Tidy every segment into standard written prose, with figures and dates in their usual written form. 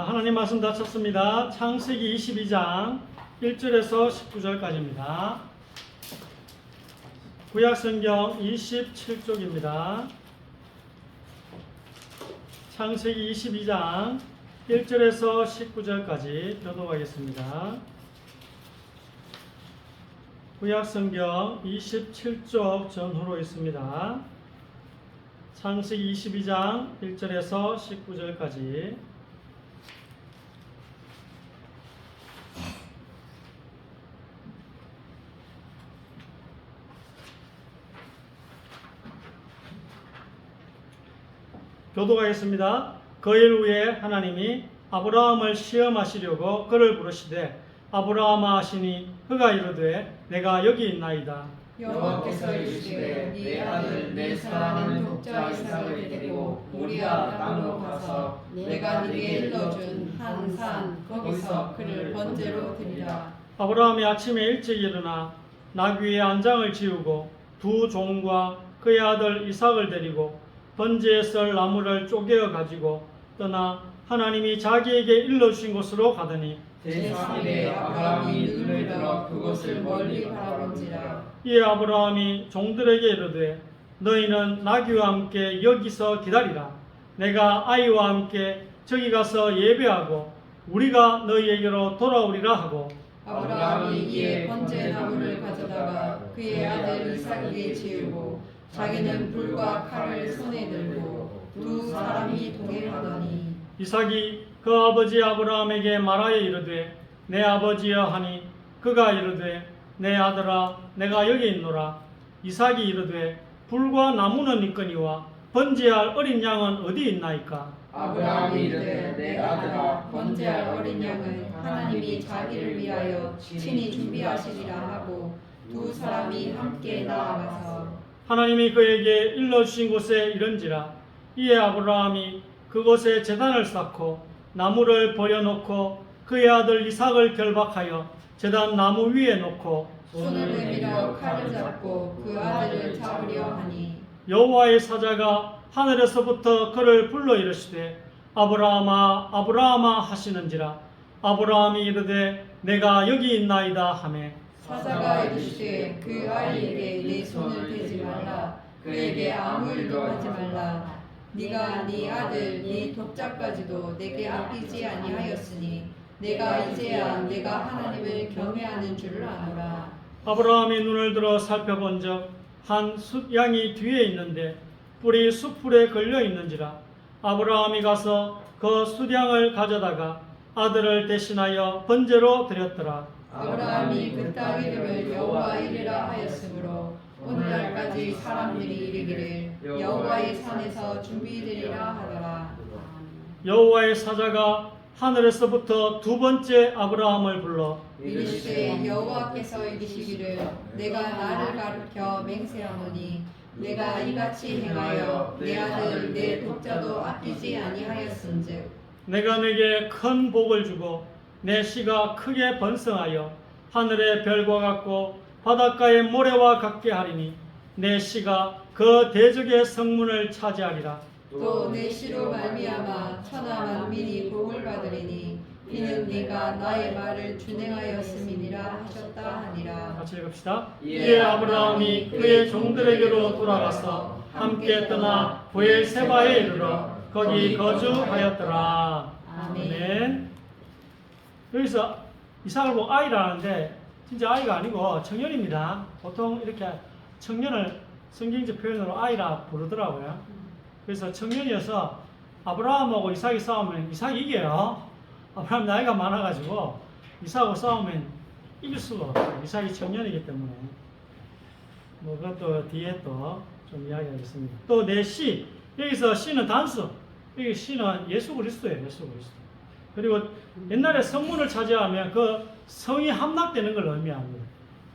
하나님 말씀 다 쳤습니다. 창세기 22장 1절에서 19절까지입니다. 구약성경 27쪽입니다. 창세기 22장 1절에서 19절까지 교독하겠습니다. 구약성경 27쪽 전후로 있습니다. 창세기 22장 1절에서 19절까지 교독하겠습니다. 그일 후에 하나님이 아브라함을 시험하시려고 그를 부르시되 아브라함아 하시니 그가 이르되 내가 여기 있나이다. 여호와께서 이르시되 네 아들 내 사랑하는 독자 이삭을 데리고 모리아 땅으로 가서 내가 네게 일러준 한 산 거기서 그를 번제로 드리라. 아브라함이 아침에 일찍 일어나 나귀 위에 안장을 지우고 두 종과 그의 아들 이삭을 데리고 번제에 썰 나무를 쪼개어 가지고 떠나 하나님이 자기에게 일러주신 곳으로 가더니 제3일에 아브라함이 눈을 들어 그곳을 멀리 바라본지라. 이에 아브라함이 종들에게 이르되 너희는 나귀와 함께 여기서 기다리라. 내가 아이와 함께 저기 가서 예배하고 우리가 너희에게로 돌아오리라 하고 아브라함이 이에 번제 나무를 가져다가 그의 아들 이삭에게 지우고 자기는 불과 칼을 손에 들고 두 사람이 동행하더니 이삭이 그 아버지 아브라함에게 말하여 이르되 내 아버지여 하니 그가 이르되 내 아들아 내가 여기 있노라. 이삭이 이르되 불과 나무는 있거니와 번제할 어린 양은 어디 있나이까. 아브라함이 이르되 내 아들아 번제할 어린 양은 하나님이 자기를 위하여 친히 준비하시리라 하고 두 사람이 함께 나아가서 하나님이 그에게 일러주신 곳에 이른지라. 이에 아브라함이 그곳에 제단을 쌓고 나무를 버려놓고 그의 아들 이삭을 결박하여 제단 나무 위에 놓고 손을 내밀어 칼을 잡고 그 아들을 잡으려 하니 여호와의 사자가 하늘에서부터 그를 불러 이르시되 아브라함아 아브라함아 하시는지라. 아브라함이 이르되 내가 여기 있나이다 하매 사자가 이르시되 그 아이에게 네 손을 대지 말라. 그에게 아무 일도 하지 말라. 네가 네 아들 네 독자까지도 내게 아끼지 아니하였으니 내가 이제야 내가 하나님을 경외하는 줄을 아노라. 아브라함이 눈을 들어 살펴본즉 한 숫양이 뒤에 있는데 뿔이 숫풀에 걸려 있는지라. 아브라함이 가서 그 숫양을 가져다가 아들을 대신하여 번제로 드렸더라. 아브라함이 그 땅 이름을 여호와 이르라 하였으므로 오늘날까지 사람들이 이르기를 여호와의 산에서 준비되리라 하더라. 여호와의 사자가 하늘에서부터 두 번째 아브라함을 불러 이르시되 여호와께서 이르시기를 내가 나를 가르쳐 맹세하노니 내가 이같이 행하여 내 아들 내 독자도 아끼지 아니하였은즉 내가 내게 큰 복을 주고 내 씨가 크게 번성하여 하늘의 별과 같고 바닷가의 모래와 같게 하리니 내 씨가 그 대적의 성문을 차지하리라. 또 내 씨로 말미암아 천하 만민이 복을 받으리니 이는 네가 나의 말을 준행하였음이니라 하셨다 하니라. 같이 읽읍시다. 이에 아브라함이 그의 종들에게로 돌아가서 함께 떠나 부엘세바에 이르러 거기 거주하였더라. 아멘. 여기서 이삭을 보고 아이라는데 진짜 아이가 아니고 청년입니다. 보통 이렇게 청년을 성경적 표현으로 아이라 부르더라고요. 그래서 청년이어서 아브라함하고 이삭이 싸우면 이삭이 이겨요. 아브라함 나이가 많아가지고 이삭하고 싸우면 이길 수가 없어요. 이삭이 청년이기 때문에. 뭐 그것도 뒤에 또 좀 이야기하겠습니다. 또 내 씨, 여기서 씨는 단수, 여기 씨는 예수 그리스도예요. 예수 그리스도. 그리고 옛날에 성문을 차지하면 그 성이 함락되는 걸 의미합니다.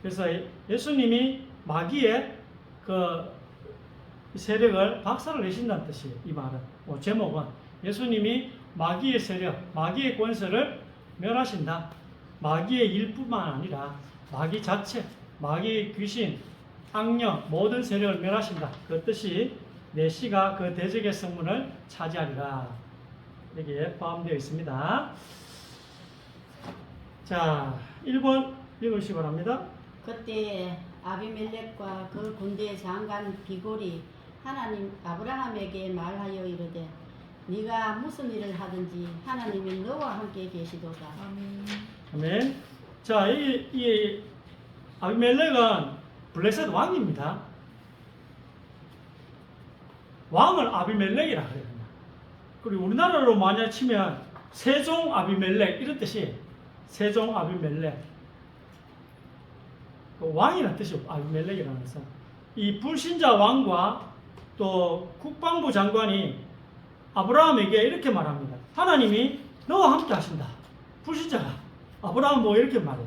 그래서 예수님이 마귀의 그 세력을 박살을 내신다는 뜻이에요. 이 말은. 제목은 예수님이 마귀의 세력, 마귀의 권세를 멸하신다. 마귀의 일뿐만 아니라 마귀 자체, 마귀의 귀신, 악령, 모든 세력을 멸하신다. 그 뜻이 내 씨가 그 대적의 성문을 차지하리라. 여기에 포함되어 있습니다. 자, 1번 읽으시기 바랍니다. 그때 아비멜렉과 그 군대 장관 비골이 하나님 아브라함에게 말하여 이르되 네가 무슨 일을 하든지 하나님이 너와 함께 계시도다. 아멘. 아멘. 자, 이 아비멜렉은 블레셋 왕입니다. 왕을 아비멜렉이라 그래요. 그리고 우리나라로 만약 치면 세종 아비멜렉 이런 뜻이 세종 아비멜렉. 왕이라는 뜻이 아비멜렉이라는 것은 이 불신자 왕과 또 국방부 장관이 아브라함에게 이렇게 말합니다. 하나님이 너와 함께 하신다. 불신자가 아브라함 뭐 이렇게 말해요.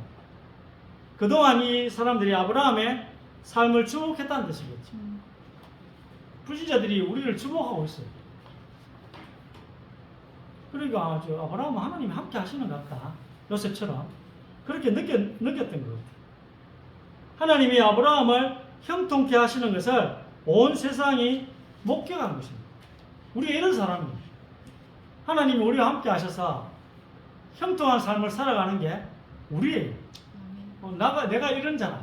그동안 이 사람들이 아브라함의 삶을 주목했다는 뜻이겠죠. 불신자들이 우리를 주목하고 있어요. 그러니까 아브라함은 하나님이 함께 하시는 것 같다. 요셉처럼 그렇게 느꼈던 것 같아요. 하나님이 아브라함을 형통케 하시는 것을 온 세상이 목격한 것입니다. 우리가 이런 사람입니다. 하나님이 우리와 함께 하셔서 형통한 삶을 살아가는 게 우리예요. 내가 이런 자라.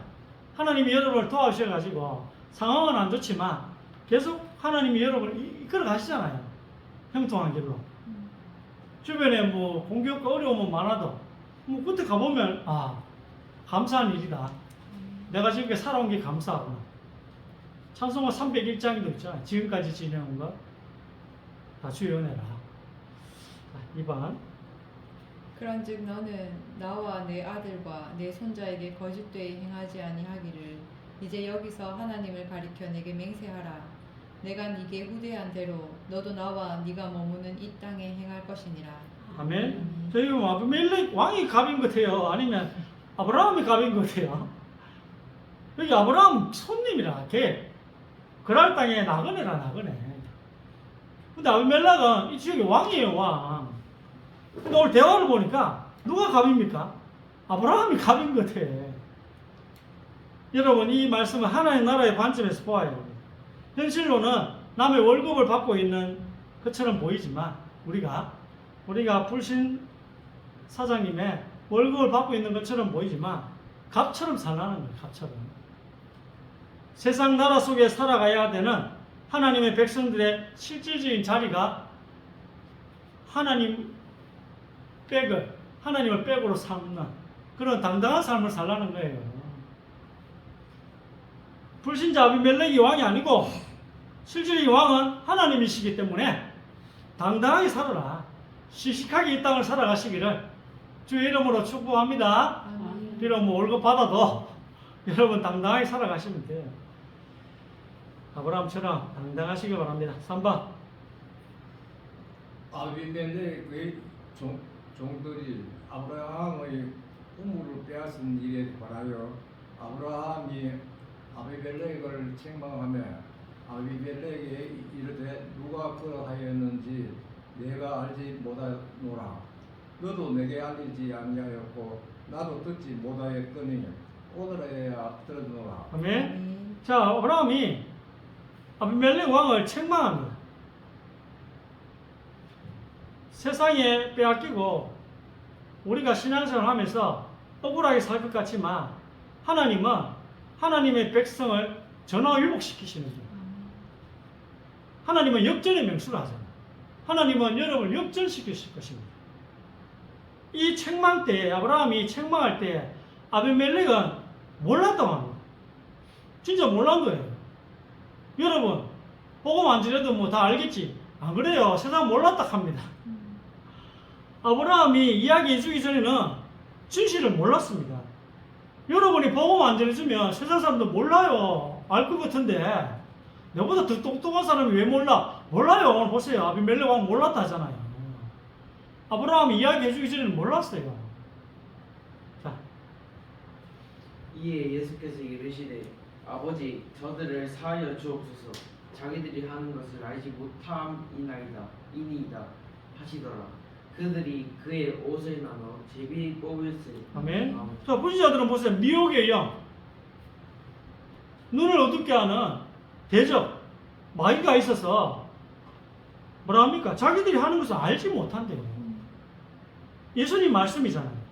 하나님이 여러분을 도와주셔가지고 상황은 안 좋지만 계속 하나님이 여러분을 이끌어 가시잖아요. 형통한 길로. 주변에 뭐 공격과 어려움은 많아도 뭐 그때 가보면 감사한 일이다. 내가 지금까지 살아온 게 감사하구나. 찬송가 301장도 있잖아요. 지금까지 지내온 것 다 주의 은혜라. 2번. 그런즉 너는 나와 내 아들과 내 손자에게 거짓되이 행하지 아니하기를 이제 여기서 하나님을 가리켜 내게 맹세하라. 내가 네게 후대한 대로 너도 나와 네가 머무는 이 땅에 행할 것이니라. 아멘. 저희 아비멜렉 왕이 갑인 것 같아요. 아니면 아브라함이 갑인 것 같아요. 여기 아브라함 손님이라 걔 그랄 땅에 나그네라 나그네. 근데 아비멜렉은 이 지역의 왕이에요 왕. 근데 오늘 대화를 보니까 누가 갑입니까? 아브라함이 갑인 것 같아. 여러분 이 말씀은 하나님 나라의 관점에서 보아요. 현실로는 남의 월급을 받고 있는 것처럼 보이지만 우리가 불신 사장님의 월급을 받고 있는 것처럼 보이지만 갑처럼 살라는 거예요. 갑처럼. 세상 나라 속에 살아가야 되는 하나님의 백성들의 실질적인 자리가 하나님을 백으로 삼는 그런 당당한 삶을 살라는 거예요. 불신자 아비멜렉이 왕이 아니고 실질적인 왕은 하나님이시기 때문에 당당하게 살아라. 씩씩하게 이 땅을 살아가시기를 주의 이름으로 축복합니다. 비록 뭐 월급 받아도 여러분 당당하게 살아가시면 돼요. 아브라함처럼 당당하시기 바랍니다. 3번. 아비멜렉의 종들이 아브라함의 우물을 빼앗은 일에 관하여 아브라함이 아비멜렉을 책망하며 아비멜렉이 이르되 누가 그러하였는지 내가 알지 못하노라. 너도 내게 알리지 아니하였고 나도 듣지 못하였거니 오늘에야 들어주노라. 아멘. 자, 아브라함이 아비멜렉 왕을 책망합니다. 세상에 빼앗기고 우리가 신앙생활을 하면서 억울하게 살 것 같지만 하나님은 하나님의 백성을 전화위복시키시는 거예요. 하나님은 역전의 명수를 하잖아요. 하나님은 여러분을 역전시키실 것입니다. 이 책망 때 아브라함이 책망할 때 아비멜렉은 몰랐다고 합니다. 진짜 몰란 거예요. 여러분 복음 안 들어도 뭐 다 알겠지? 안 그래요. 세상 몰랐다 합니다. 아브라함이 이야기해 주기 전에는 진실을 몰랐습니다. 여러분이 복음 안 전해주면 세상 사람도 몰라요. 알 것 같은데 너보다 더 똑똑한 사람이 왜 몰라? 몰라요. 오늘 보세요. 아비멜렉 왕 몰랐다 하잖아요. 아브라함이 이야기해 주기 전에는 몰랐어요. 자. 이에 예수께서 이르시되 아버지 저들을 사하여 주옵소서. 자기들이 하는 것을 알지 못함이니이다 하시더라. 그들이 그의 옷을 나눠 제비 뽑을세. 아멘. 자, 불신자들은 보세요. 미혹의 영, 눈을 어둡게 하는 대적, 마귀가 있어서 뭐라 합니까? 자기들이 하는 것을 알지 못한대요. 예수님 말씀이잖아요.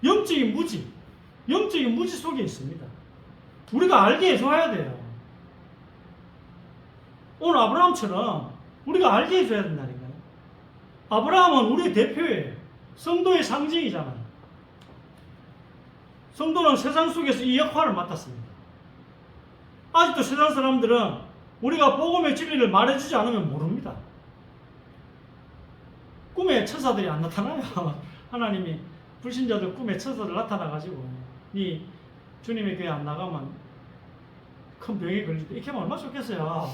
영적인 무지 속에 있습니다. 우리가 알게 해줘야 돼요. 오늘 아브라함처럼 우리가 알게 해줘야 된다니까요. 아브라함은 우리의 대표예요. 성도의 상징이잖아요. 성도는 세상 속에서 이 역할을 맡았습니다. 아직도 세상 사람들은 우리가 복음의 진리를 말해주지 않으면 모릅니다. 꿈에 천사들이 안 나타나요. 하나님이 불신자들 꿈에 천사들 나타나가지고 네 주님의 교회 안 나가면 큰 병에 걸리다 이렇게 하면 얼마나 좋겠어요.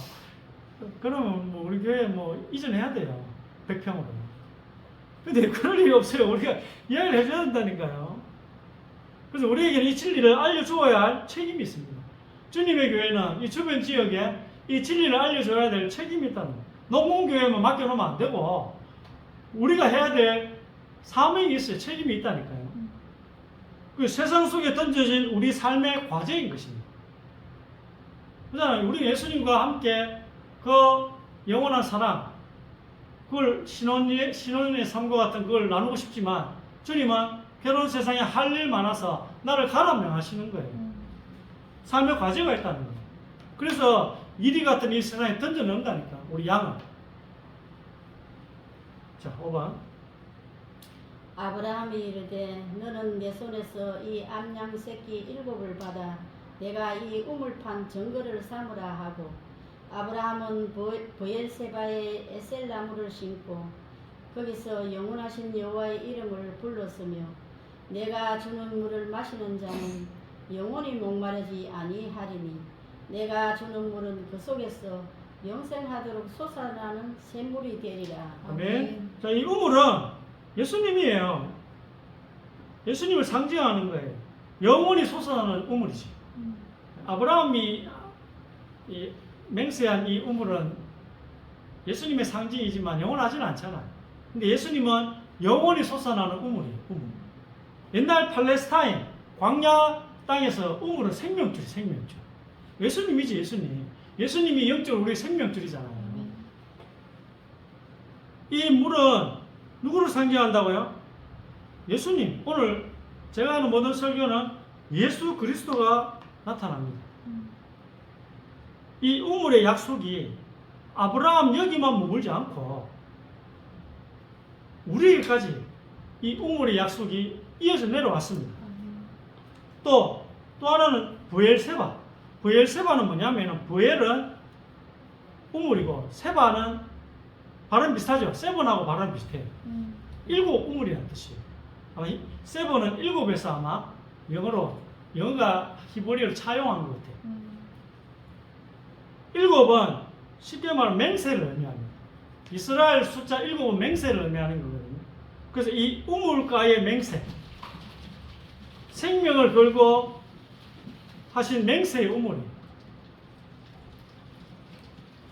그러면 뭐 우리 교회 뭐 이전해야 돼요. 100평으로. 근데 그럴 일이 없어요. 우리가 이야기를 해줘야 된다니까요. 그래서 우리에게는 이 진리를 알려주어야 할 책임이 있습니다. 주님의 교회는 이 주변 지역에 이 진리를 알려줘야 될 책임이 있다는 거예요. 농공교회만 맡겨놓으면 안 되고 우리가 해야 될 사명이 있어요. 책임이 있다니까요. 그 세상 속에 던져진 우리 삶의 과제인 것입니다. 그렇잖아요. 우리 예수님과 함께 그 영원한 사랑, 그걸 신혼의 삶과 같은 그걸 나누고 싶지만 주님은 괴로운 세상에 할 일 많아서 나를 가라 명하시는 거예요. 삶의 과제가 있다는 거예요. 그래서 이리 같은 이 세상에 던져놓는다니까, 우리 양을. 자, 5번. 아브라함이 이르되 너는 내 손에서 이 암양 새끼 7을 받아 내가 이 우물판 정거를 삼으라 하고 아브라함은 브엘세바에 에셀나무를 심고 거기서 영원하신 여호와의 이름을 불렀으며 내가 주는 물을 마시는 자는 영원히 목마르지 아니하리니 내가 주는 물은 그 속에서 영생하도록 솟아나는 샘물이 되리라. 아멘. 자, 이 우물은 예수님이에요. 예수님을 상징하는 거예요. 영원히 솟아나는 우물이지. 아브라함이 맹세한 이 우물은 예수님의 상징이지만 영원하지는 않잖아요. 근데 예수님은 영원히 솟아나는 우물이에요. 우물. 옛날 팔레스타인 광야 땅에서 우물은 생명줄이 생명줄. 예수님이지 예수님. 예수님이 영적으로 우리의 생명줄이잖아요. 이 물은 누구를 상징한다고요? 예수님. 오늘 제가 하는 모든 설교는 예수 그리스도가 나타납니다. 이 우물의 약속이 아브라함 여기만 머물지 않고 우리에게까지 이 우물의 약속이 이어져 내려왔습니다. 또 하나는 브엘세바. 브엘세바는 뭐냐면 브엘은 우물이고 세바는 발음 비슷하죠. 세븐하고 발음 비슷해요. 7 우물이라는 뜻이에요. 아마 세븐은 7에서 아마 영어가 히브리어를 차용한 것 같아요. 7은 쉽게 말하면 맹세를 의미합니다. 이스라엘 숫자 7은 맹세를 의미하는 거거든요. 그래서 이 우물가의 맹세, 생명을 걸고 하신 맹세의 우물이에요.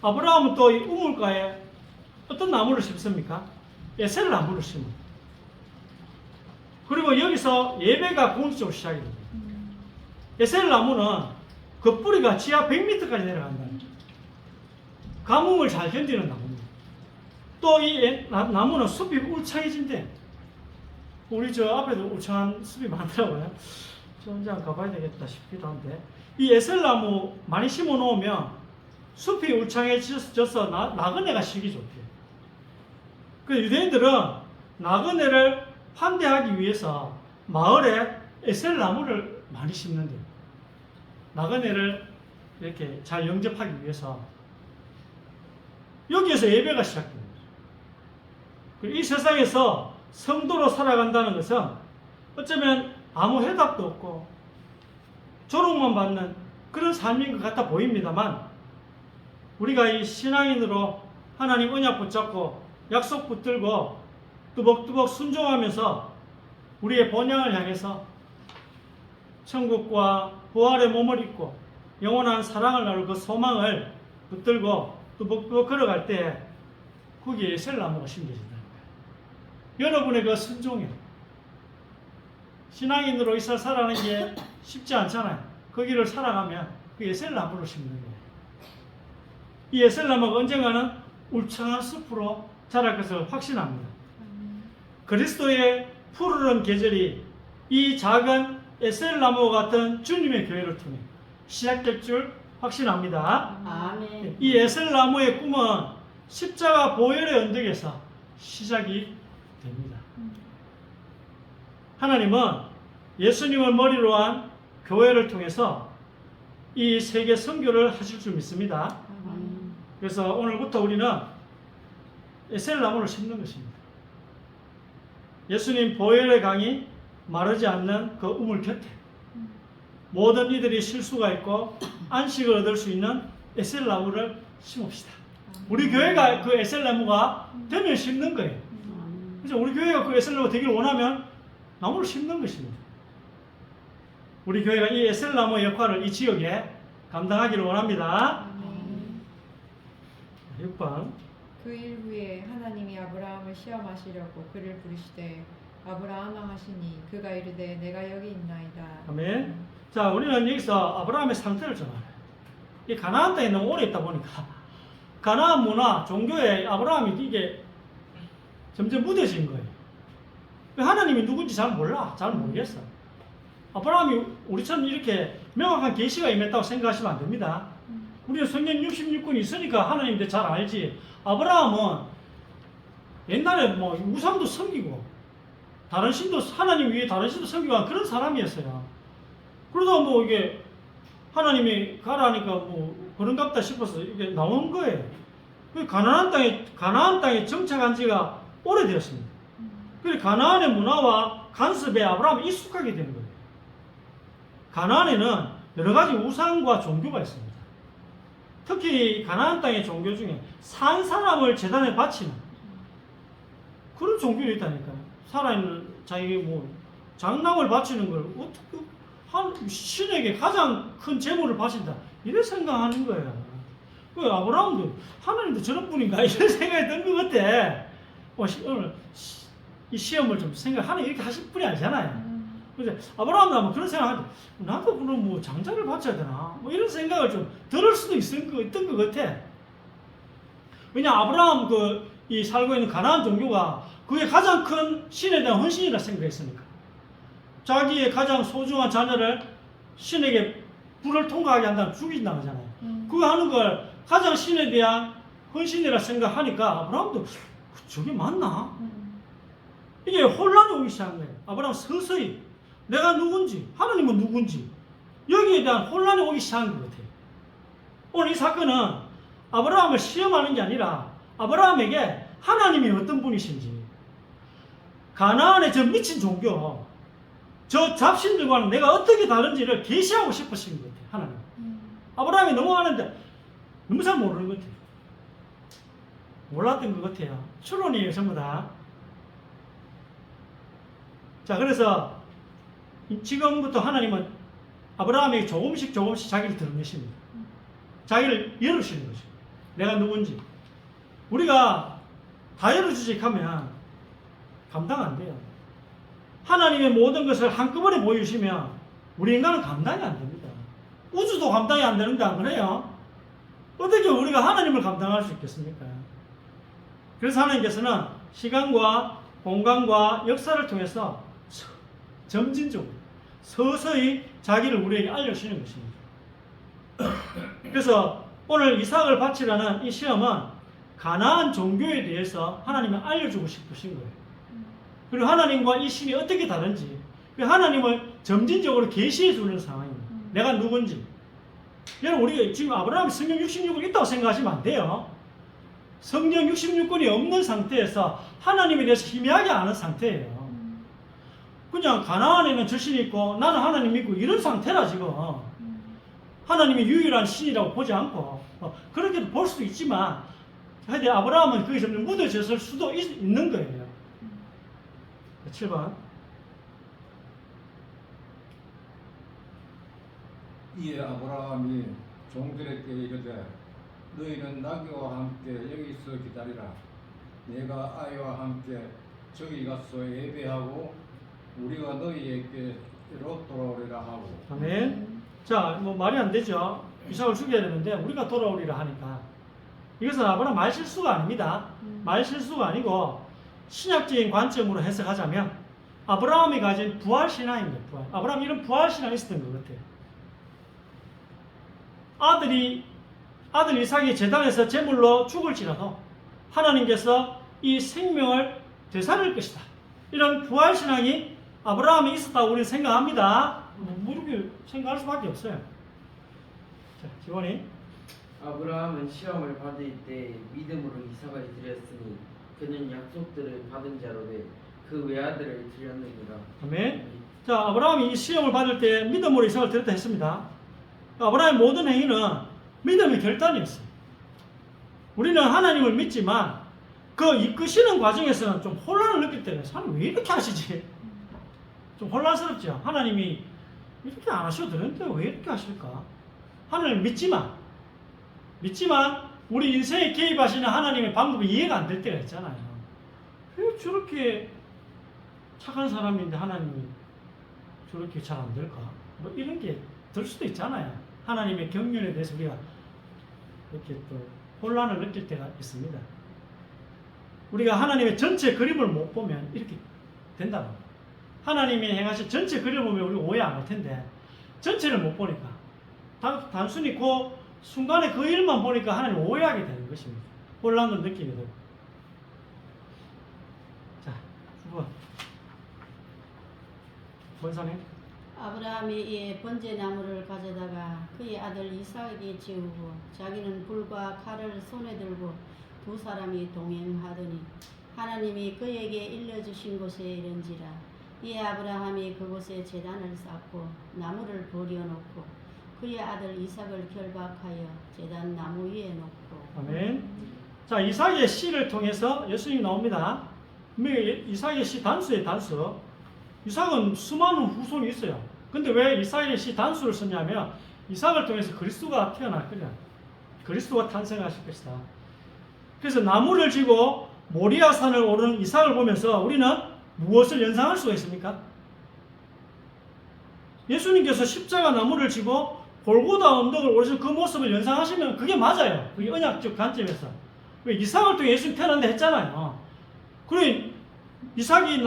아브라함은 또 이 우물가에 어떤 나무를 심습니까? 에셀 나무를 심어요. 그리고 여기서 예배가 공식적으로 시작이 됩니다. 에셀 나무는 그 뿌리가 지하 100m까지 내려간다는 거예요. 가뭄을 잘 견디는 나무입니다. 또 이 나무는 숲이 울창해진대. 우리 저 앞에도 울창한 숲이 많더라고요. 저 혼자 가봐야 되겠다 싶기도 한데 이 에셀나무 많이 심어 놓으면 숲이 울창해져서 나그네가 쉬기 좋대요. 그 유대인들은 나그네를 환대하기 위해서 마을에 에셀나무를 많이 심는데요. 나그네를 이렇게 잘 영접하기 위해서 여기에서 예배가 시작됩니다. 그리고 이 세상에서 성도로 살아간다는 것은 어쩌면 아무 해답도 없고 조롱만 받는 그런 삶인 것 같아 보입니다만 우리가 이 신앙인으로 하나님 언약 붙잡고 약속 붙들고 뚜벅뚜벅 순종하면서 우리의 본향을 향해서 천국과 부활의 몸을 입고 영원한 사랑을 나눌 그 소망을 붙들고 뚜벅뚜벅 걸어갈 때 거기에 에셀나무가 심겨진다는 거예요. 여러분의 그 순종에 신앙인으로 이 세상 살아가는 게 쉽지 않잖아요. 그 길을 살아가면 그 에셀나무를 심는 거예요. 이 에셀나무가 언젠가는 울창한 숲으로 자랄 것을 확신합니다. 그리스도의 푸르른 계절이 이 작은 에셀 나무와 같은 주님의 교회를 통해 시작될 줄 확신합니다. 아멘. 이 에셀 나무의 꿈은 십자가 보혈의 언덕에서 시작이 됩니다. 하나님은 예수님을 머리로 한 교회를 통해서 이 세계 선교를 하실 줄 믿습니다. 아멘. 그래서 오늘부터 우리는 에셀 나무를 심는 것입니다. 예수님 보혈의 강이 마르지 않는 그 우물 곁에 모든 이들이 쉴 수가 있고 안식을 얻을 수 있는 에셀 나무를 심읍시다. 우리 교회가 그 에셀 나무가 되면 심는 거예요. 그래서 우리 교회가 그 에셀 나무가 되기를 원하면 나무를 심는 것입니다. 우리 교회가 이 에셀 나무의 역할을 이 지역에 감당하기를 원합니다. 6번. 그 일 후에 하나님이 아브라함을 시험하시려고 그를 부르시되 아브라함아 하시니 그가 이르되 내가 여기 있나이다. 아멘. 자, 우리는 여기서 아브라함의 상태를 좀 알아요. 이 가나안 땅에 너무 오래 있다 보니까 가나안 문화, 종교에 아브라함이 이게 점점 묻어진 거예요. 하나님이 누군지 잘 몰라. 잘 모르겠어. 아브라함이 우리처럼 이렇게 명확한 계시가 임했다고 생각하시면 안 됩니다. 우리는 성경 66권이 있으니까 하나님도 잘 알지. 아브라함은 옛날에 뭐 우상도 섬기고 다른 신도 하나님 위에 다른 신도 섬기고 그런 사람이었어요. 그러다 뭐 이게 하나님이 가라니까 뭐 그런갑다 싶어서 이게 나온 거예요. 가나안 땅에 정착한 지가 오래되었습니다. 그래서 가나안의 문화와 간섭에 아브라함이 익숙하게 되는 거예요. 가나안에는 여러 가지 우상과 종교가 있습니다. 특히 가나안 땅의 종교 중에 산 사람을 제단에 바치는 그런 종교가 있다니까요. 살아있는 자기 뭐 장남을 바치는 걸 어떻게 한 신에게 가장 큰 재물을 바친다 이래 생각하는 거예요. 그 아브라함도 하나님도 저런 분인가 이런 생각이 든 것 같아. 오늘 이 시험을 좀 생각하는 이렇게 하실 분이 아니잖아요. 그래서 아브라함도 아마 그런 생각하는데 나도 그럼 뭐 장자를 바쳐야 되나 뭐 이런 생각을 좀 들을 수도 있던 것 같아. 왜냐 아브라함 이 살고 있는 가나안 종교가 그게 가장 큰 신에 대한 헌신이라 생각했으니까 자기의 가장 소중한 자녀를 신에게 불을 통과하게 한다면 죽인다고 하잖아요. 그거 하는 걸 가장 신에 대한 헌신이라 생각하니까 아브라함도 저게 맞나? 이게 혼란이 오기 시작한 거예요. 아브라함 서서히 내가 누군지 하나님은 누군지 여기에 대한 혼란이 오기 시작한 것 같아요. 오늘 이 사건은 아브라함을 시험하는 게 아니라 아브라함에게 하나님이 어떤 분이신지 가나안의 저 미친 종교 저 잡신들과는 내가 어떻게 다른지를 계시하고 싶으신 것 같아요. 하나님. 아브라함이 넘어가는데 너무 잘 모르는 것 같아요. 몰랐던 것 같아요. 추론이에요 전부 다. 자 그래서 지금부터 하나님은 아브라함에게 조금씩 자기를 드러내십니다. 자기를 열으시는 거죠. 내가 누군지. 우리가 다 열어주지 하면 감당 안 돼요. 하나님의 모든 것을 한꺼번에 보여주시면 우리 인간은 감당이 안 됩니다. 우주도 감당이 안 되는데 안 그래요? 어떻게 우리가 하나님을 감당할 수 있겠습니까? 그래서 하나님께서는 시간과 공간과 역사를 통해서 점진적으로 서서히 자기를 우리에게 알려주시는 것입니다. 그래서 오늘 이삭을 바치라는 이 시험은 가나안 종교에 대해서 하나님이 알려주고 싶으신 거예요. 그리고 하나님과 이 신이 어떻게 다른지 하나님을 점진적으로 계시해 주는 상황입니다. 내가 누군지. 여러분 우리가 지금 아브라함이 성경 66권 있다고 생각하시면 안 돼요. 성경 66권이 없는 상태에서 하나님에 대해서 희미하게 아는 상태예요. 그냥 가나안에는 저 신이 있고 나는 하나님 믿고 이런 상태라 지금. 하나님이 유일한 신이라고 보지 않고 그렇게 볼 수도 있지만 하여튼 아브라함은 그게 점점 묻어졌을 수도 있는 거예요. 7번. 이에 아브라함이 종들에게 이르되 너희는 나귀와 함께 여기서 기다리라. 내가 아이와 함께 저기 가서 예배하고 우리가 너희에게로 돌아오리라 하고. 아멘. 자, 뭐 말이 안 되죠. 이삭을 죽여야 되는데 우리가 돌아오리라 하니까 이것은 아브라함 말실수가 아닙니다. 말실수가 아니고 신약적인 관점으로 해석하자면 아브라함이 가진 부활신앙입니다. 부활. 아브라함 이런 부활신앙이 있었던 것 같아요. 아들 이삭이 제단에서 제물로 죽을지라도 하나님께서 이 생명을 되살릴 것이다. 이런 부활신앙이 아브라함이 있었다고 우리는 생각합니다. 뭐 이렇게 생각할 수밖에 없어요. 자, 지원이. 아브라함은 시험을 받을 때 믿음으로 이삭을 드렸으니 그는 약속들을 받은 자로 돼 그 외아들을 드렸느니라. 아멘. 자, 아브라함이 이 시험을 받을 때 믿음으로 이삭을 드렸다 했습니다. 아브라함의 모든 행위는 믿음의 결단이었어요. 우리는 하나님을 믿지만 그 이끄시는 과정에서는 좀 혼란을 느낄 때는 하나님 왜 이렇게 하시지? 좀 혼란스럽죠. 하나님이 이렇게 안 하셔도 되는데 왜 이렇게 하실까? 하나님을 믿지만 우리 인생에 개입하시는 하나님의 방법이 이해가 안 될 때가 있잖아요. 왜 저렇게 착한 사람인데 하나님이 저렇게 잘 안 될까? 뭐 이런 게 들 수도 있잖아요. 하나님의 경륜에 대해서 우리가 이렇게 또 혼란을 느낄 때가 있습니다. 우리가 하나님의 전체 그림을 못 보면 이렇게 된다고. 하나님이 행하신 전체 그림을 보면 우리 오해 안 할 텐데 전체를 못 보니까 단순히 그 순간에 그 일만 보니까 하나님 오해하게 되는 것입니다. 혼란을 느끼게 되고. 자, 9번. 권사님. 아브라함이 이에 번제나무를 가져다가 그의 아들 이삭에게 지우고 자기는 불과 칼을 손에 들고 두 사람이 동행하더니 하나님이 그에게 일러주신 곳에 이른지라. 이에 아브라함이 그곳에 제단을 쌓고 나무를 버려놓고 그의 아들 이삭을 결박하여 제단 나무 위에 놓고. 아멘. 자, 이삭의 씨를 통해서 예수님이 나옵니다. 이삭의 씨 단수의 단수. 이삭은 수많은 후손이 있어요. 근데 왜 이삭의 씨 단수를 썼냐면 이삭을 통해서 그리스도가 태어날 거냐. 그리스도가 탄생하실 것이다. 그래서 나무를 지고 모리아산을 오르는 이삭을 보면서 우리는 무엇을 연상할 수가 있습니까? 예수님께서 십자가 나무를 지고 골고다 언덕을 오르신 그 모습을 연상하시면 그게 맞아요. 그게 언약적 관점에서. 왜 이삭을 통해 예수님 태어난다 했잖아요. 그래 이삭이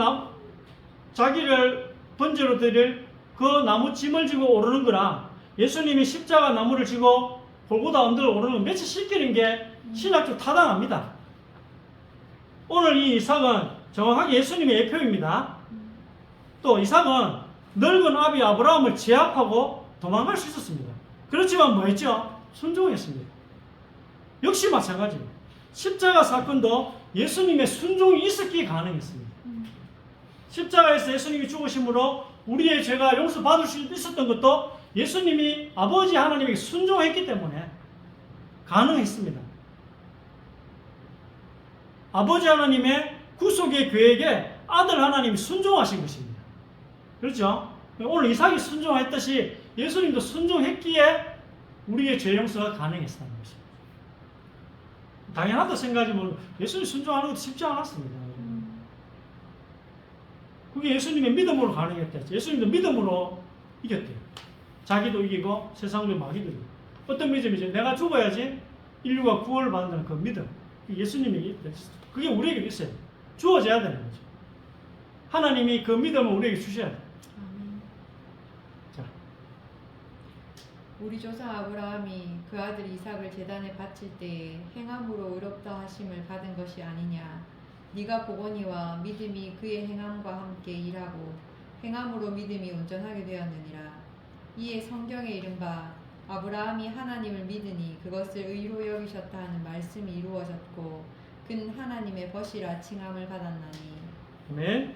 자기를 번제로 드릴 그 나무 짐을 지고 오르는 거랑 예수님이 십자가 나무를 지고 골고다 언덕을 오르는 거 며칠 시키는 게 신학적 타당합니다. 오늘 이 이삭은 정확하게 예수님의 예표입니다. 또 이삭은 늙은 아비 아브라함을 제압하고 도망갈 수 있었습니다. 그렇지만 뭐 했죠? 순종했습니다. 역시 마찬가지입니다. 십자가 사건도 예수님의 순종이 있었기에 가능했습니다. 십자가에서 예수님이 죽으심으로 우리의 죄가 용서받을 수 있었던 것도 예수님이 아버지 하나님에게 순종했기 때문에 가능했습니다. 아버지 하나님의 구속의 계획에 아들 하나님이 순종하신 것입니다. 그렇죠? 오늘 이삭이 순종했듯이 예수님도 순종했기에 우리의 죄 용서가 가능했다는 것입니다. 당연하다 생각하지만 예수님 순종하는 것도 쉽지 않았습니다. 그게 예수님의 믿음으로 가능했대요. 예수님도 믿음으로 이겼대요. 자기도 이기고 세상도 막 이기고. 어떤 믿음이죠? 내가 죽어야지 인류가 구원을 받는 그 믿음. 예수님이 그게 우리에게 있어요. 주어져야 되는 거죠. 하나님이 그 믿음을 우리에게 주셔야 돼요. 자, 우리 조상 아브라함이 그 아들 이삭을 제단에 바칠 때에 행함으로 의롭다 하심을 받은 것이 아니냐. 네가 보거니와 믿음이 그의 행함과 함께 일하고 행함으로 믿음이 온전하게 되었느니라. 이에 성경에 이른바 아브라함이 하나님을 믿으니 그것을 의로 여기셨다 하는 말씀이 이루어졌고 그는 하나님의 벗이라 칭함을 받았나니. 아멘.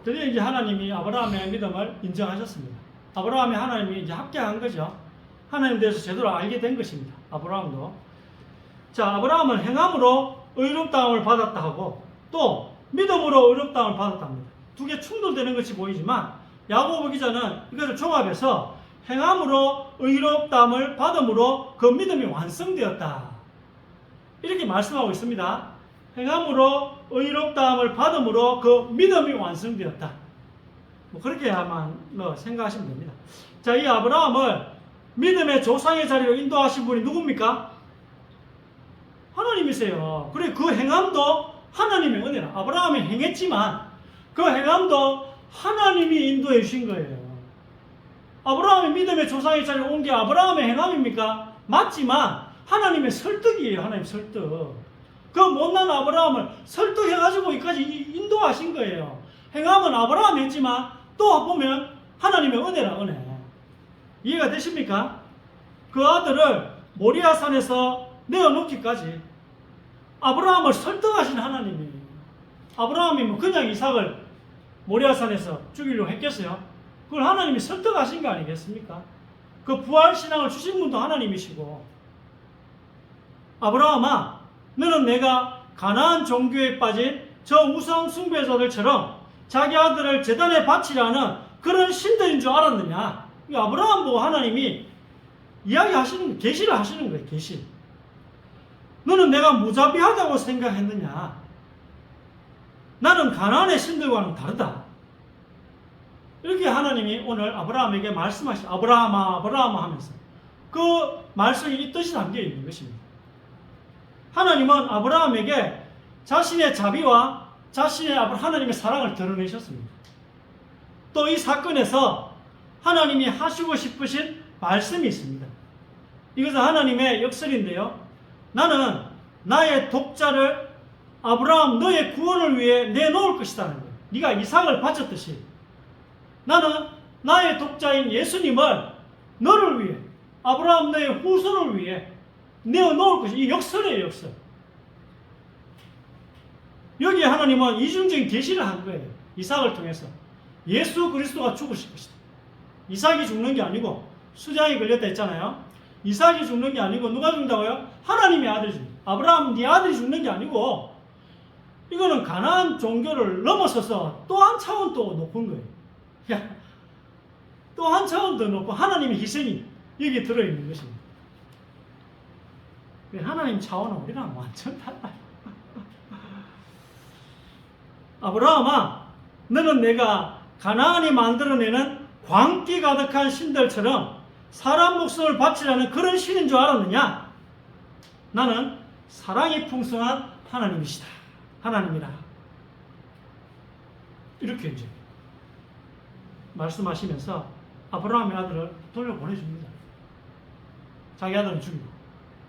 드디어 이제 하나님이 아브라함의 믿음을 인정하셨습니다. 아브라함이 하나님이 이제 합격한 거죠. 하나님에 대해서 제대로 알게 된 것입니다. 아브라함도. 자, 아브라함은 행함으로 의롭다함을 받았다 하고 또 믿음으로 의롭다함을 받았답니다. 두 개 충돌되는 것이 보이지만 야고보 기자는 이것을 종합해서 행함으로 의롭다함을 받음으로 그 믿음이 완성되었다. 이렇게 말씀하고 있습니다. 행함으로 의롭다함을 받음으로 그 믿음이 완성되었다. 뭐 그렇게야만 생각하시면 됩니다. 자, 이 아브라함을 믿음의 조상의 자리로 인도하신 분이 누굽니까? 하나님이세요. 그래 그 행함도 하나님의 은혜라. 아브라함이 행했지만 그 행함도 하나님이 인도해 주신 거예요. 아브라함이 믿음의 조상의 자리에 온 게 아브라함의 행함입니까? 맞지만 하나님의 설득이에요. 하나님 설득. 그 못난 아브라함을 설득해가지고 여기까지 인도하신 거예요. 행함은 아브라함이 했지만 또 보면 하나님의 은혜라 은혜. 이해가 되십니까? 그 아들을 모리아산에서 내어놓기까지 아브라함을 설득하신 하나님이에요. 아브라함이 뭐 그냥 이삭을 모리아산에서 죽이려고 했겠어요? 그걸 하나님이 설득하신 거 아니겠습니까? 그 부활신앙을 주신 분도 하나님이시고, 아브라함아 너는 내가 가나안 종교에 빠진 저 우상 숭배자들처럼 자기 아들을 제단에 바치라는 그런 신들인 줄 알았느냐? 이 아브라함 보고 하나님이 이야기하시는, 계시를 하시는 거예요. 계시. 너는 내가 무자비하다고 생각했느냐? 나는 가나안의 신들과는 다르다. 이렇게 하나님이 오늘 아브라함에게 말씀하시죠. 아브라함아, 아브라함아 하면서 그 말씀이 이 뜻이 담겨 있는 것입니다. 하나님은 아브라함에게 자신의 자비와 자신의 하나님의 사랑을 드러내셨습니다. 또 이 사건에서 하나님이 하시고 싶으신 말씀이 있습니다. 이것은 하나님의 역설인데요. 나는 나의 독자를 아브라함 너의 구원을 위해 내놓을 것이라는 거예요. 네가 이삭을 바쳤듯이 나는 나의 독자인 예수님을 너를 위해, 아브라함 너의 후손을 위해 내어놓을 것이, 이 역설이에요. 역설. 여기에 하나님은 이중적인 계시를 한 거예요. 이삭을 통해서 예수 그리스도가 죽으실 것이다. 이삭이 죽는 게 아니고, 수장이 걸렸다 했잖아요. 이삭이 죽는 게 아니고 누가 죽는다고요? 하나님의 아들이 죽는다. 아브라함 네 아들이 죽는 게 아니고, 이거는 가나안 종교를 넘어서서 또 한 차원 또 높은 거예요. 또 한 차원 더 높고 하나님의 희생이 여기에 들어있는 것입니다. 하나님 차원은 우리랑 완전 달라요. 아브라함아, 너는 내가 가나안이 만들어내는 광기 가득한 신들처럼 사람 목숨을 바치라는 그런 신인 줄 알았느냐? 나는 사랑이 풍성한 하나님이시다. 하나님이라. 이렇게 이제 말씀하시면서 아브라함의 아들을 돌려보내줍니다. 자기 아들은 죽이고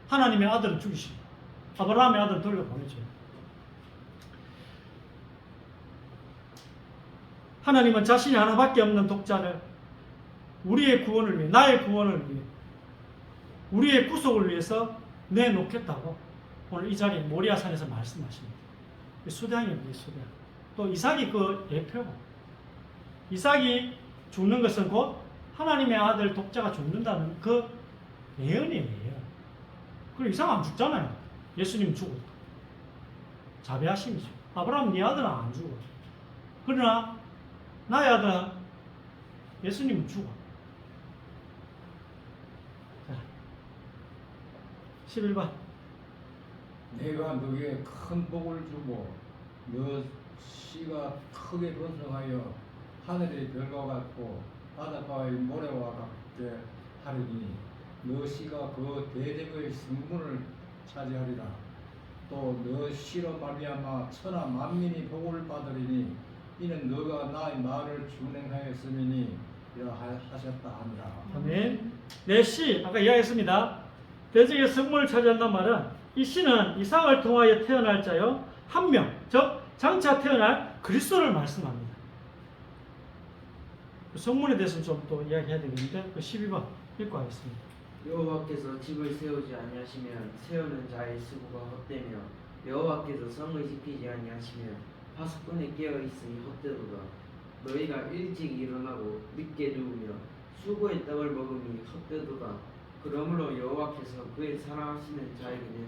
하나님의 아들은 죽이시고 아브라함의 아들을 돌려보내줘요. 하나님은 자신이 하나밖에 없는 독자를 우리의 구원을 위해, 나의 구원을 위해, 우리의 구속을 위해서 내놓겠다고 오늘 이 자리에 모리아산에서 말씀하십니다. 수량입니다. 수량. 또 이삭이 그 예표고, 이삭이 죽는 것은 곧 하나님의 아들 독자가 죽는다는 그 예언이에요. 그리고 이삭 안 죽잖아요. 예수님 죽어도. 자비하심이죠. 아브라함 네 아들은 안 죽어. 그러나 나의 아들은 예수님은 죽어. 자, 11번. 내가 너에게 큰 복을 주고 너 씨가 크게 번성하여 하늘의 별과 같고 바닷가의 모래와 같게 하리니 너 씨가 그 대적의 성문을 차지하리라. 또 너 씨로 말미암아 천하 만민이 복을 받으리니 이는 너가 나의 말을 준행하였음이니 이라 하셨다 하니라. 아멘. 내 씨, 아까 이야기했습니다. 대적의 성문을 차지한단 말은 이 씨는 이삭을 통하여 태어날 자요 한 명, 즉 장차 태어날 그리스도를 말씀합니다. 성문에 대해서는 좀 또 이야기해야 되겠는데 그 12번 읽고 하겠습니다. 여호와께서 집을 세우지 아니하시면 세우는 자의 수고가 헛되며 여호와께서 성을 지키지 아니하시면 파수꾼이 깨어 있으니 헛되도다. 너희가 일찍 일어나고 늦게 누우며 수고의 떡을 먹음이 헛되도다. 그러므로 여호와께서 그의 사랑하시는 자에게는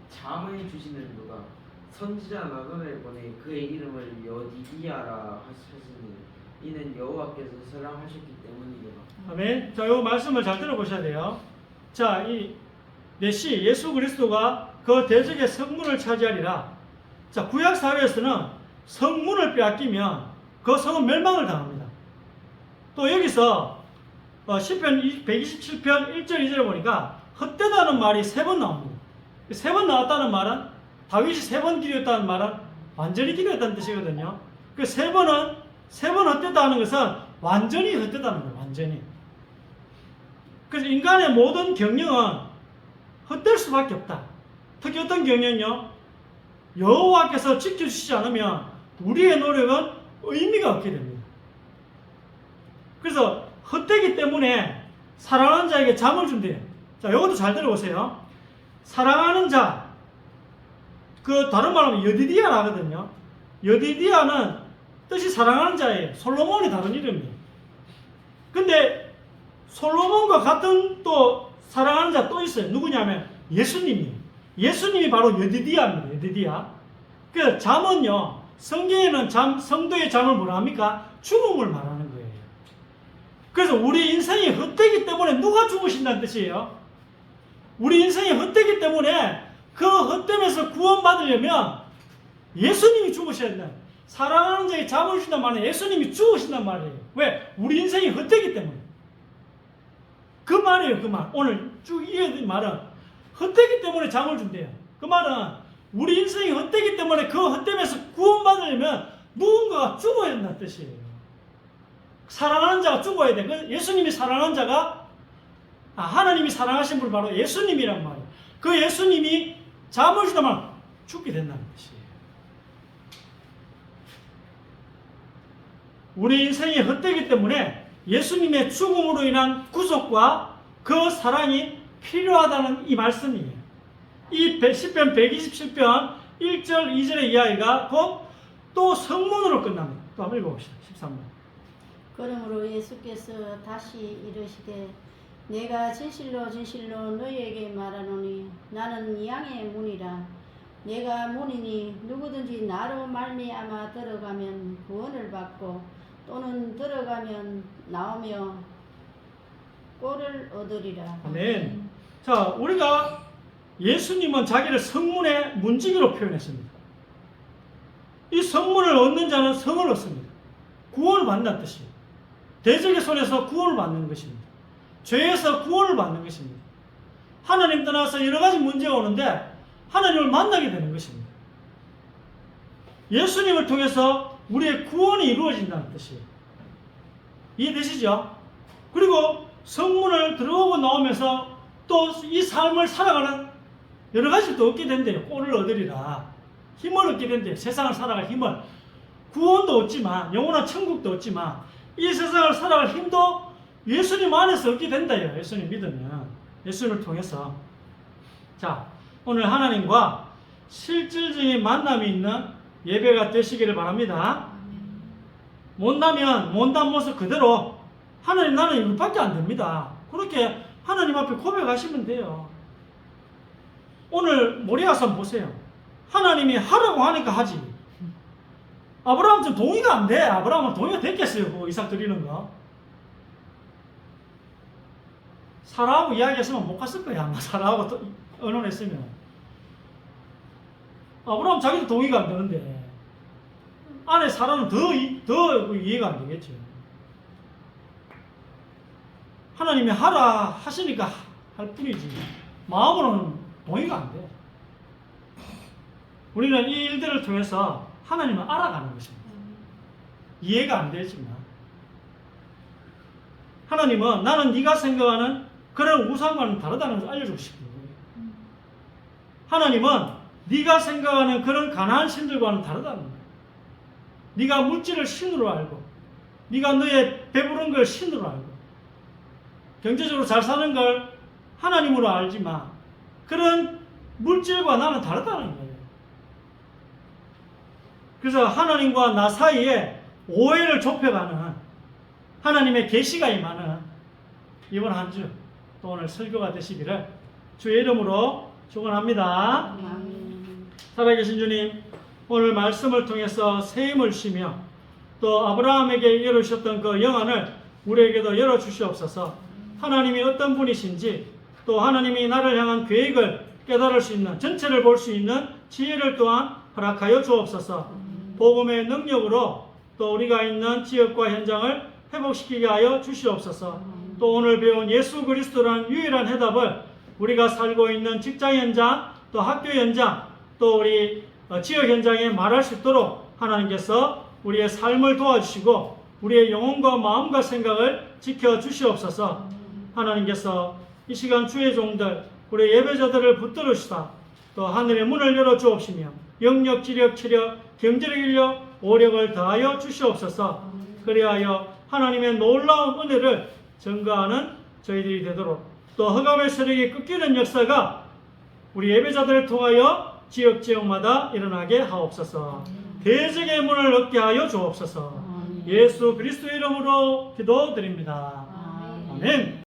잠을 주시는도다. 선지자 나단을 보내 그의 이름을 여디디아라 하셨으니 이는 여호와께서 사랑하셨기 때문이다. 아멘. 자, 이 말씀을 잘 들어보셔야 돼요. 자, 이 메시 예수 그리스도가 그 대적의 성문을 차지하리라. 자, 구약 사회에서는 성문을 빼앗기면 그 성은 멸망을 당합니다. 또 여기서 시편 127편 1절 2절에 보니까 헛되다는 말이 3번 나옵니다. 세 번 나왔다는 말은 다윗이 3번 기도했다는 말은 완전히 기도했다는 뜻이거든요. 그 3번 헛되다 하는 것은 완전히 헛되다는 거예요. 완전히. 그래서 인간의 모든 경영은 헛될 수밖에 없다. 특히 어떤 경영은요, 여호와께서 지켜주시지 않으면 우리의 노력은 의미가 없게 됩니다. 그래서 헛되기 때문에 사랑하는 자에게 잠을 준대요. 자, 이것도 잘 들어보세요. 사랑하는 자, 그 다른 말로 하면 여디디아라거든요. 여디디아는 뜻이 사랑하는 자예요. 솔로몬이 다른 이름이에요. 근데 솔로몬과 같은 또 사랑하는 자 또 있어요. 누구냐면 예수님이에요. 예수님이 바로 여디디아입니다. 여디디아. 그 잠은요, 성경에는 성도의 잠을 뭐라 합니까? 죽음을 말하는 거예요. 그래서 우리 인생이 헛되기 때문에 누가 죽으신다는 뜻이에요. 우리 인생이 헛되기 때문에 그 헛됨에서 구원받으려면 예수님이 죽으셔야 된다. 사랑하는 자에게 잠을 주신단 말은 예수님이 죽으신단 말이에요. 왜? 우리 인생이 헛되기 때문에. 그 말이에요, 그 말. 오늘 쭉 이어진 말은 헛되기 때문에 잠을 준대요. 그 말은 우리 인생이 헛되기 때문에 그 헛됨에서 구원받으려면 누군가가 죽어야 된다는 뜻이에요. 사랑하는 자가 죽어야 돼. 예수님이 사랑하는 자가, 하나님이 사랑하신 분 바로 예수님이란 말이에요. 그 예수님이 잠을 주다만 죽게 된다는 뜻이에요. 우리 인생이 헛되기 때문에 예수님의 죽음으로 인한 구속과 그 사랑이 필요하다는 이 말씀이에요. 이 시편 127편 1절 2절의 이야기가 곧 또 성문으로 끝납니다. 또 한번 읽어봅시다. 13번. 그러므로 예수께서 다시 이르시되 내가 진실로 진실로 너희에게 말하노니 나는 양의 문이라. 내가 문이니 누구든지 나로 말미암아 들어가면 구원을 받고 또는 들어가면 나오며 꼴을 얻으리라. 아멘. 자, 우리가 예수님은 자기를 성문의 문지기로 표현했습니다. 이 성문을 얻는 자는 성을 얻습니다. 구원을 받는다는 뜻이에요. 대적의 손에서 구원을 받는 것입니다. 죄에서 구원을 받는 것입니다. 하나님 떠나서 여러 가지 문제가 오는데 하나님을 만나게 되는 것입니다. 예수님을 통해서 우리의 구원이 이루어진다는 뜻이에요. 이해되시죠? 그리고 성문을 들어오고 나오면서 또 이 삶을 살아가는 여러 가지를 또 얻게 된대요. 꼴을 얻으리라. 힘을 얻게 된대요. 세상을 살아갈 힘을. 구원도 얻지만, 영원한 천국도 얻지만, 이 세상을 살아갈 힘도 예수님 안에서 얻게 된다요. 예수님 믿으면. 예수님을 통해서. 자, 오늘 하나님과 실질적인 만남이 있는 예배가 되시기를 바랍니다. 못나면 못난 모습 그대로 하나님 나는 이것밖에 안 됩니다. 그렇게 하나님 앞에 고백하시면 돼요. 오늘 모리아산 보세요. 하나님이 하라고 하니까 하지. 아브라함 좀 동의가 안 돼. 아브라함은 동의가 됐겠어요. 그 이삭 드리는 거. 사라하고 이야기했으면 못 갔을 거야. 아마 사라하고 의논했으면. 아브라함 자기도 동의가 안 되는데 아내 사라는 더 이해가 안 되겠죠. 하나님이 하라 하시니까 할 뿐이지 마음으로는 동의가 안 돼. 우리는 이 일들을 통해서 하나님을 알아가는 것입니다. 이해가 안 되지만 하나님은 나는 네가 생각하는 그런 우상과는 다르다는 것을 알려주고 싶은 거예요. 하나님은 네가 생각하는 그런 가나안 신들과는 다르다는 거예요. 네가 물질을 신으로 알고 네가 너의 배부른 걸 신으로 알고 경제적으로 잘 사는 걸 하나님으로 알지만 그런 물질과 나는 다르다는 거예요. 그래서 하나님과 나 사이에 오해를 좁혀가는 하나님의 계시가 임하는 이번 한 주 또 오늘 설교가 되시기를 주의 이름으로 축원합니다. 살아계신 주님, 오늘 말씀을 통해서 새 힘을 쉬며 또 아브라함에게 열어주셨던 그 영안을 우리에게도 열어주시옵소서. 하나님이 어떤 분이신지 또 하나님이 나를 향한 계획을 깨달을 수 있는, 전체를 볼 수 있는 지혜를 또한 허락하여 주옵소서. 복음의 능력으로 또 우리가 있는 지역과 현장을 회복시키게 하여 주시옵소서. 또 오늘 배운 예수 그리스도라는 유일한 해답을 우리가 살고 있는 직장 현장 또 학교 현장, 또 우리 지역 현장에 말할 수 있도록 하나님께서 우리의 삶을 도와주시고 우리의 영혼과 마음과 생각을 지켜주시옵소서. 하나님께서 이 시간 주의 종들, 우리 예배자들을 붙들으시다 또 하늘의 문을 열어주옵시며 영력, 지력, 체력, 경제력, 인력, 오력을 더하여 주시옵소서. 그리하여 하나님의 놀라운 은혜를 증거하는 저희들이 되도록 또 흑암의 세력이 꺾이는 역사가 우리 예배자들을 통하여 지역마다 일어나게 하옵소서. 대적의 문을 얻게 하여 주옵소서. 예수 그리스도의 이름으로 기도드립니다. 아멘.